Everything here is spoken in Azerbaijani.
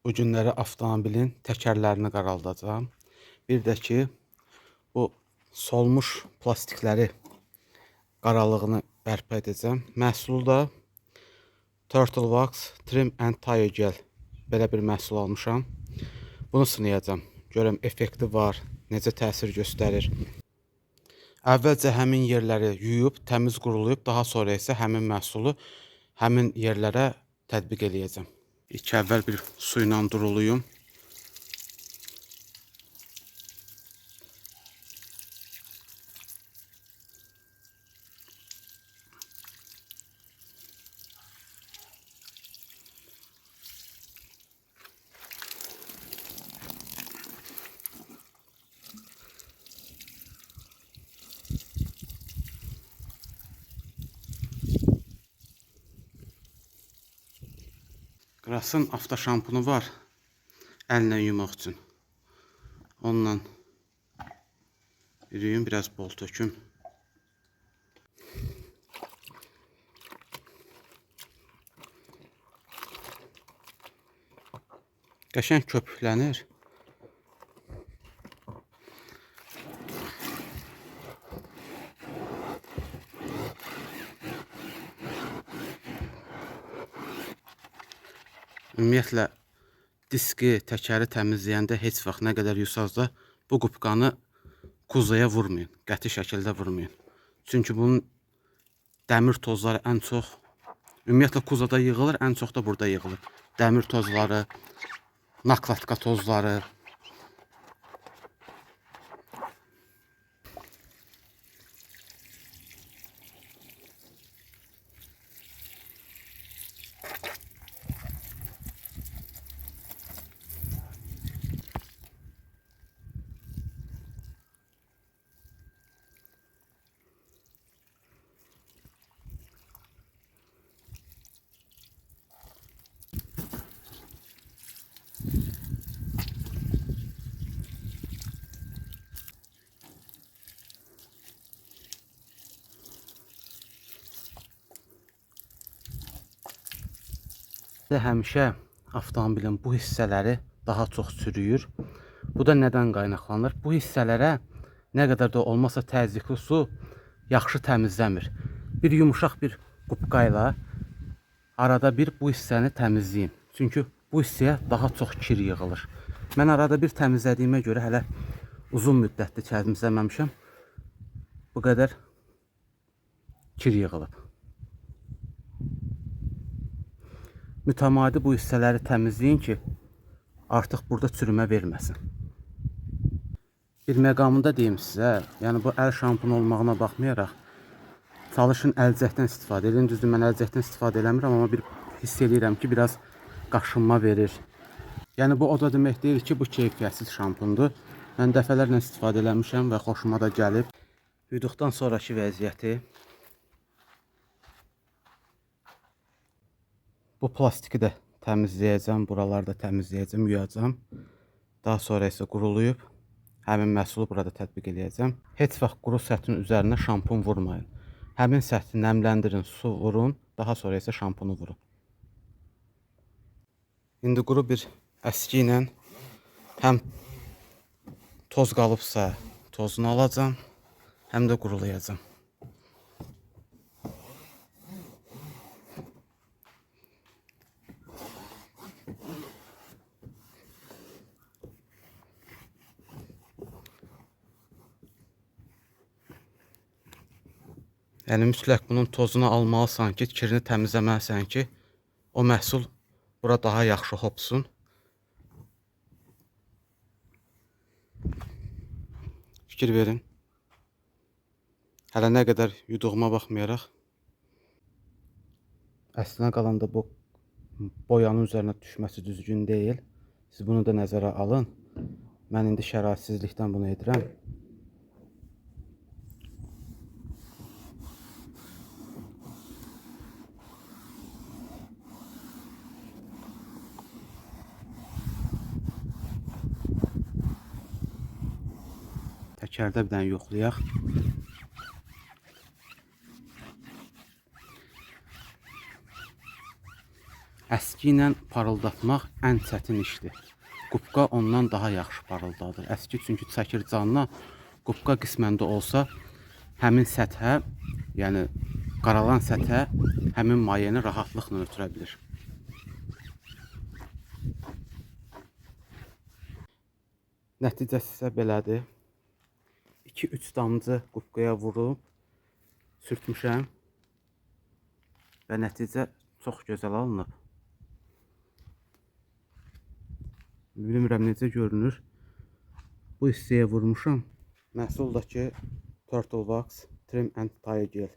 Bu günləri avtomobilin təkərlərini qaraldacağım. Bir də ki, bu solmuş plastikləri qaralığını bərpa edəcəm. Məhsulu da Turtle Wax Trim and Tire Gel. Belə bir məhsul almışam. Bunu sınayacağım. Görəm effekti var, necə təsir göstərir. Əvvəlcə həmin yerləri yuyub, təmiz qurulayıb, daha sonra isə həmin məhsulu həmin yerlərə tətbiq eləyəcəm. İlk əvvəl bir su ilə duruluyum. Qrasın avtoşampunu var, əllə yumaq üçün. Onunla yuyum, biraz bol töküm. Qəşəng köpüklənir. Ümumiyyətlə, diski, təkəri təmizləyəndə heç vaxt nə qədər yusaz da bu qubqanı kuzaya vurmayın, qəti şəkildə vurmayın. Çünki bunun dəmir tozları ən çox, ümumiyyətlə kuzada yığılır, ən çox da burada yığılır. Dəmir tozları, nakladka tozları. Həmişə avtomobilin bu hissələri daha çox çürüyür. Bu da nədən qaynaqlanır? Bu hissələrə nə qədər də olmasa təzyiqli su yaxşı təmizləmir. Bir yumuşaq bir qubqa ilə arada bir bu hissəni təmizləyin. Çünki bu hissəyə daha çox kir yığılır. Mən arada bir təmizlədiyimə görə hələ uzun müddətdir təmizləməmişəm. Bu qədər kir yığılıb. Mütəmadi bu hissələri təmizləyin ki, artıq burada çürümə verməsin. Bir məqamında deyim sizə, yəni bu əl şampunu olmağına baxmayaraq, çalışın əlcəkdən istifadə edin. Düzdür, mən əlcəkdən istifadə eləmirəm, amma bir hiss edirəm ki, biraz qaşınma verir. Yəni bu o da demək deyil ki, bu keyfiyyətsiz şampundur. Mən dəfələrlə istifadə eləmişəm və xoşuma da gəlib. Yuduqdan sonraki vəziyyəti. Bu plastiki də təmizləyəcəm, buraları da təmizləyəcəm, yuyacam. Daha sonra isə qurulayıb, həmin məhsulu burada tətbiq edəcəm. Heç vaxt quru səthin üzərinə şampun vurmayın. Həmin səthi nəmləndirin, su vurun, daha sonra isə şampunu vurun. İndi quru bir əski ilə həm toz qalıbsa tozunu alacam, həm də qurulayacam. Yəni mütləq bunun tozunu almalısan ki, kirini təmizləməlisən ki, o məhsul bura daha yaxşı hopsun. Fikir verin. Hələ nə qədər yuduğuma baxmayaraq. Əslində qalanda bu boyanın üzərinə düşməsi düzgün deyil. Siz bunu da nəzərə alın. Mən indi şəraitsizlikdən bunu edirəm. Təkərdə bir dənə yoxlayaq. Əski ilə parıldatmaq ən çətin işdir. Qubqa ondan daha yaxşı parıldadır. Əski çünki çəkir canına, qubqa qisməndə olsa həmin səthə, yəni qaralan səthə həmin mayeni rahatlıqla ötürə bilir. Nəticəsi isə belədir. 2-3 damcı qubqaya vurub sürtmüşəm və nəticə çox gözəl alınıb. Bilmirəm necə görünür. Bu hissəyə vurmuşam. Məhsuldakı Turtle Wax Trim and Tie Gel.